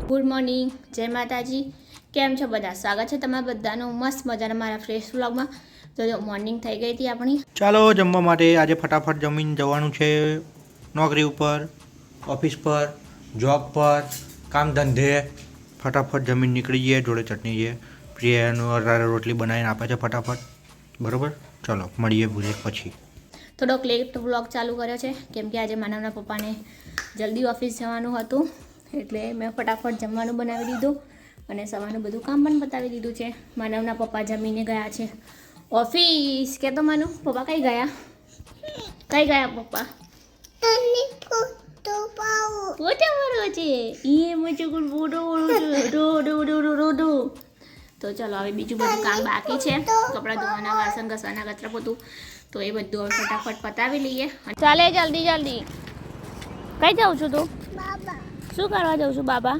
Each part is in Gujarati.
ગુડ મોર્નિંગ, જય માતાજી. કેમ છો બધા? સ્વાગત છે તમારા બધાનું મસ્ત મજાના મારા ફ્રેશ વ્લોગમાં. તો જો મોર્નિંગ થઈ ગઈ હતી આપણી. ચાલો જમવા માટે આજે ફટાફટ જમીને જવાનું છે નોકરી ઉપર, ઓફિસ પર, જોબ પર, કામ ધંધે. ફટાફટ જમીન નીકળી જઈએ. જોડે ચટણી છે, પ્રિયાનું રોટલી બનાવીને આપે છે ફટાફટ. બરાબર, ચલો મળીએ બ્રેક પછી. થોડોક લેટ વ્લોગ ચાલુ કર્યો છે કેમ કે આજે માનવના પપ્પાને જલ્દી ઓફિસ જવાનું હતું, એટલે મેં ફટાફટ જમવાનું બનાવી દીધું અને સવારનું બધું કામ પણ બતાવી દીધું છે. માનવના પપ્પા જમીને ગયા છે ઓફિસ. કે તો માનું પપ્પા કઈ ગયા? કઈ ગયા પપ્પા? પોતે મારો છે એ મચો ગુડ બોડો રોડો. તો ચલો હવે બીજું બધું કામ બાકી છે, કપડાં ધોવાના, વાસણ ઘસવાના, કચરા પોતું, તો એ બધું હવે ફટાફટ પતાવી લઈએ. ચાલે જલ્દી જલ્દી. કઈ જાઉં છું તું? શું કરવા જાઉં છું બાબા?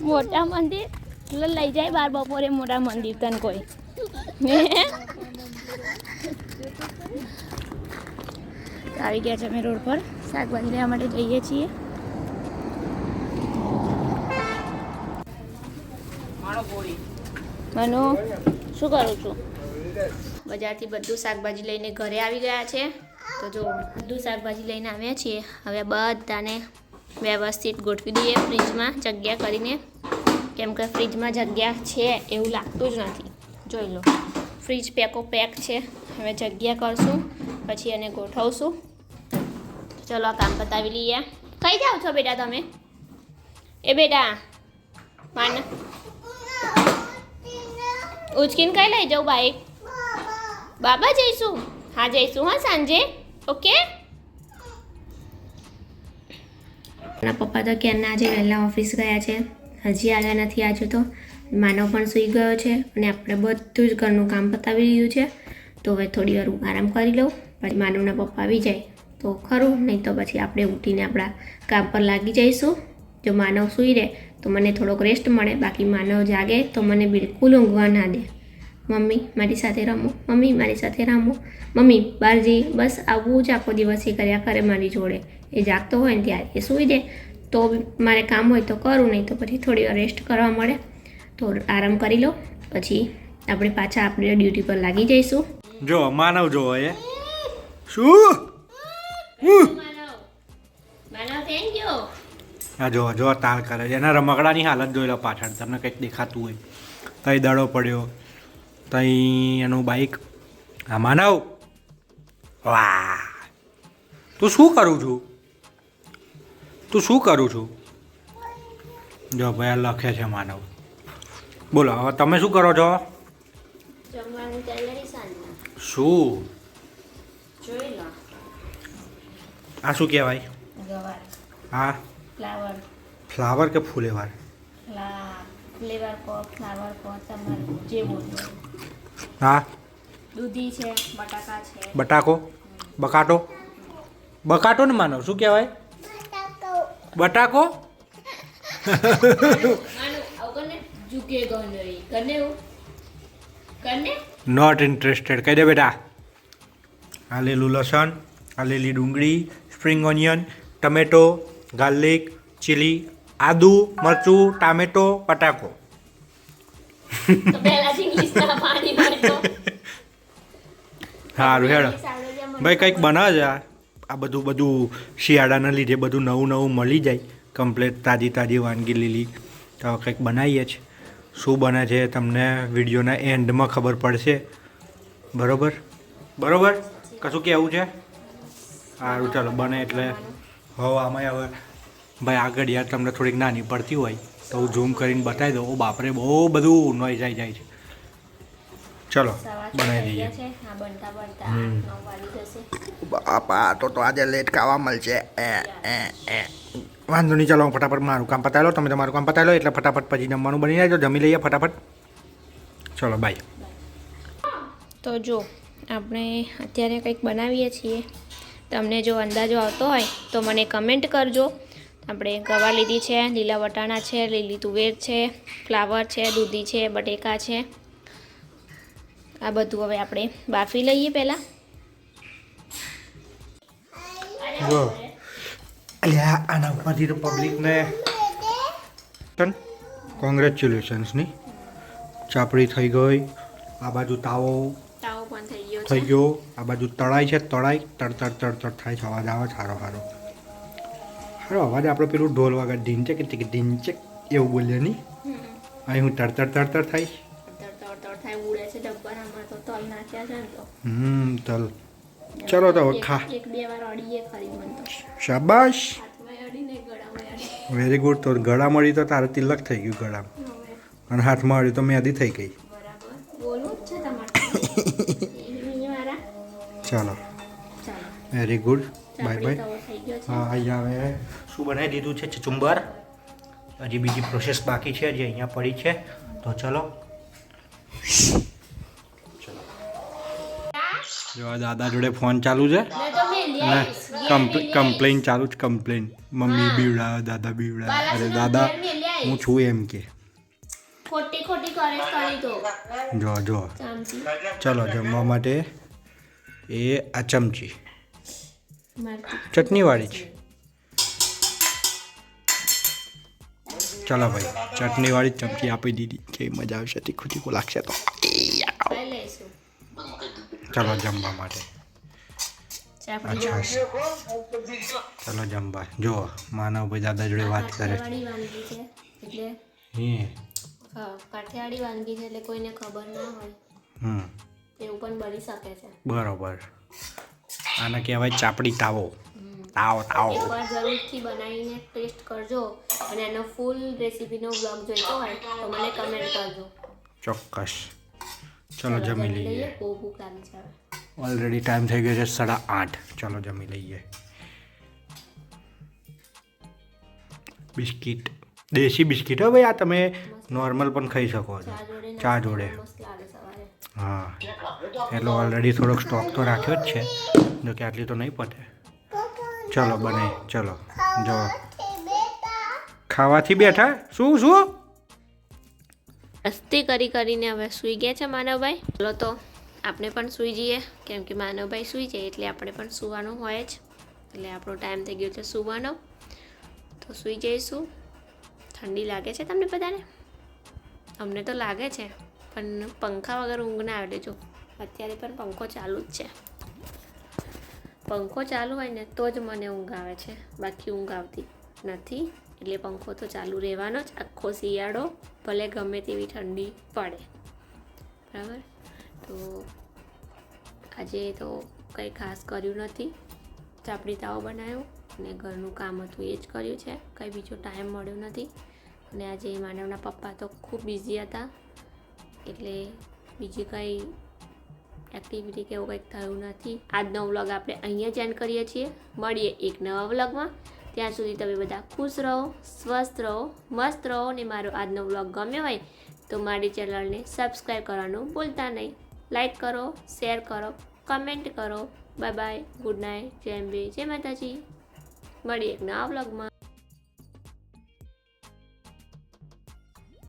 મોટા મંદિર લઈ જાય બાર બપોરે મોટા મંદિર તને કોઈ. આવી ગયા છે અમે રોડ પર શાકભાજી લેવા માટે જઈએ છીએ. મનુ શું કરું છું? બજારથી બધું શાકભાજી લઈને ઘરે આવી ગયા છે. તો જો બધું શાકભાજી લઈને આવ્યા છીએ. હવે બધાને વ્યવસ્થિત ગોઠવી દઈએ ફ્રીજમાં જગ્યા કરીને, કેમ કે ફ્રીજમાં જગ્યા છે એવું લાગતું જ નથી. જોઈ લો, ફ્રીજ પેકો પેક છે. હવે જગ્યા કરશું પછી એને ગોઠવશું. ચલો આ કામ પતાવી લઈએ. કઈ જાઓ છો બેટા તમે? એ બેટા માન ઉચકીને કઈ લઈ જાઉં બાઈક? બાબા જઈશું? હા જઈશું, હા સાંજે. ઓકે. મારા પપ્પા તો ક્યારના આજે વહેલા ઓફિસ ગયા છે, હજી આવ્યા નથી. આજે તો માનવ પણ સૂઈ ગયો છે અને આપણે બધું જ ઘરનું કામ પતાવી દીધું છે. તો હવે થોડી વાર આરામ કરી લઉં, પછી માનવના પપ્પા આવી જાય તો ખરું, નહીં તો પછી આપણે ઉઠીને આપણા કામ પર લાગી જઈશું. જો માનવ સૂઈ રહે તો મને થોડોક રેસ્ટ મળે, બાકી માનવ જાગે તો મને બિલકુલ ઊંઘવા ના દે. મમ્મી મારી સાથે રમો, મમ્મી મારી સાથે રમો, મમ્મી બહાર જઈ, બસ આવું જ આખો દિવસ એ કર્યા કરે મારી જોડે. એ જાગતો હોય ને ત્યારે એ સૂઈ દે તો મારે કામ હોય તો કરું, નહીં તો પછી થોડી વાર રેસ્ટ કરવા મળે. તો આરામ કરી લો, પછી આપણે પાછા આપણે ડ્યુટી પર લાગી જઈશું. જો માનવ જો એ શું આ જો જો તાલ કરે છે. એના રમકડાની હાલત જોઈ લો પાછળ, તમને કંઈક દેખાતું હોય. તઈ દડો પડ્યો, તઈ એનું બાઈક. હા માનવ, વાહ તું શું કરું છું? તું શું કરું છું? જો ભાઈ લખે છે માનવ. બોલો હવે તમે શું કરો છો? શું આ શું કહેવાય? હા ફ્લાવર. ફ્લાવર કે ફૂલેવાર? ફ્લેવર કો, ફ્લાવર કો, તમારું જે બોલવું. હા દૂધી છે, બટાકા છે. બટાકો, બકાટો, બકાટો ને માનવ શું કહેવાય? બટાકો. નોટ ઇન્ટરેસ્ટેડ કહી દે બેટા. આ લીલું લસણ, આ લીલી ડુંગળી, spring onion, tomato, garlic, chilli, આદુ, મરચું, ટામેટો, બટાકો. સારું હેડો ભાઈ, કંઈક બનાવે છે આ બધું શિયાળાના લીધે બધું નવું નવું મળી જાય, કમ્પ્લેટ તાજી તાજી વાનગી લીલી. તો કંઈક બનાવીએ છીએ. શું બને છે તમને વિડીયોના એન્ડમાં ખબર પડશે. બરોબર બરોબર, કશું કહેવું છે? સારું ચાલો બને એટલે હવે આમાં હવે ભાઈ આગળ યાર તમને થોડીક નાની પડતી હોય તો હું ઝૂમ કરીને બતાવી દઉં. બાપરે બહુ બધું નોઈઝ આવી જાય છે. ચલો બનાવી દઈએ. બાપા તો આજે લેટ ખાવા મળશે. વાંધો નહીં, ચાલો હું ફટાફટ મારું કામ પતાવી લો, તમે તમારું કામ પતાવી લો એટલે ફટાફટ પછી જમવાનું બની જાય. તો જમી લઈએ ફટાફટ. ચલો બાય. તો જો આપણે અત્યારે કંઈક બનાવીએ છીએ, તમને જો અંદાજો આવતો હોય તો મને કમેન્ટ કરજો. આપણે ગવા લીધી છે, લીલા વટાણા છે, લીલી તુવેર છે, ફ્લાવર છે, દૂધી છે, બટેકા છે. આ બધું હવે આપણે બાફી લઈએ પહેલાં. જો અલ્યા આના ઉપરથી તો પબ્લિકને કોંગ્રેચ્યુલેશન્સ ની ચાપડી થઈ ગઈ. આ બાજુ તાવો તાવો પણ થઈ ગયો. આ બાજુ તળાઈ છે. તળાઈ તડ થાય છે. અવાજ આવે સારો અવાજ. આપણે પેલું ઢોલ વગર ઢીંચે કે ઢીંચે એવું બોલીએ નહીં. અહીં હું તડ થાય. થાય ઉડે છે ડબ્બામાં તો તલ નાખ્યા છે ને તો તલ. ચલો તો હવે ખા. એક બે વાર અડીએ ખરી મન તો. શાબાશ. હાથમાં અડીને ગળામાં અડી. Very good. તો ગળા મળી તો તારે તિલક થઈ ગયું ગળામાં. અને હાથમાં અડી તો મેદી થઈ ગઈ. બરાબર બોલું જ છે તમારે. ચાલો વેરી ગુડ. Bye bye. થઈ ગયો છે. હા અહીંયા હવે શું બનાવી દીધું છે ચુચુંબર. હજી બીજી પ્રોસેસ બાકી છે જે અહીંયા પડી છે. તો ચલો જો દાદા જોડે ફોન ચાલુ છે અને કમ્પ્લેન ચાલુ છે. કમ્પ્લેન મમ્મી બીવડા દાદા બીવડા. અરે દાદા હું છું એમ કે ખોટી કરે કરી તો જો ચલો જમવા માટે એ આ ચમચી ચટણીવાળી છે. ચલો ભાઈ ચટણીવાળી ચમચી આપી દીધી. કેવી મજા આવશે. તીખું લાગશે તો. ચલો જમવા માટે. અચ્છા ચલો જમવા. જો માનવભાઈ દાદા જોડે વાત કરે છે. કાઠિયાવાડી વાનગી છે એટલે કોઈને ખબર ના હોય એવું પણ બની શકે છે. બરોબર. આને કહેવાય ચાપડી તાવો. તાવો એકવાર જરૂરથી બનાવીને ટેસ્ટ કરજો અને એનો ફૂલ રેસીપીનો વ્લોગ જોઈતો હોય તો મને કમેન્ટ કરજો. ચોક્કસ. ચલો જમી લઈએ. બહુ ભૂખ લાગી છે. ઓલરેડી ટાઈમ થઈ ગયો છે 8:30. ચલો જમી લઈએ. બિસ્કિટ દેશી બિસ્કિટ હો ભાઈ. આ તમે નોર્મલ પણ ખાઈ શકો છો ચા જોડે. હા એટલે ઓલરેડી થોડોક સ્ટોક તો રાખ્યો જ છે. જો કે આટલી તો નહીં પતે. ચલો બને. ચલો જો ખાવાથી બેઠા. શું મસ્તી કરીને હવે સૂઈ ગયા છે માનવભાઈ. ચલો તો આપણે પણ સૂઈ જઈએ કેમ કે માનવભાઈ સૂઈ જાય એટલે આપણે પણ સૂવાનું હોય જ. એટલે આપણો ટાઈમ થઈ ગયો છે સૂવાનો. તો સૂઈ જઈશું. ઠંડી લાગે છે તમને બધાને? અમને તો લાગે છે પણ પંખા વગર ઊંઘ ના આવે. જો અત્યારે પણ પંખો ચાલુ જ છે. પંખો ચાલુ હોય ને તો જ મને ઊંઘ આવે છે. બાકી ઊંઘ આવતી નથી. એટલે પંખો તો ચાલુ રહેવાનો જ આખો શિયાળો. ભલે ગમે તેવી ઠંડી પડે. બરાબર. તો આજે તો કંઈ ખાસ કર્યું નથી. ચાપડી તાવો બનાવ્યો અને ઘરનું કામ હતું એ જ કર્યું છે. કંઈ બીજો ટાઈમ મળ્યો નથી. અને આજે માનવના પપ્પા તો ખૂબ બિઝી હતા એટલે બીજી કંઈ એક્ટિવિટી કે એવું કંઈક થયું નથી. આજનો વ્લોગ આપણે અહીંયા જ એન્ડ કરીએ છીએ. મળીએ એક નવા વ્લોગમાં. ત્યાં સુધી તમે બધા ખુશ રહો, સ્વસ્થ રહો, મસ્ત રહો. અને મારો આજનો વ્લોગ ગમ્યો હોય તો મારી ચેનલને સબસ્ક્રાઈબ કરવાનું ભૂલતા નહીં. લાઈક કરો, શેર કરો, કમેન્ટ કરો. Bye bye. Good night. જય અંબે. જય માતાજી. મળીએ એક નવા વ્લોગમાં.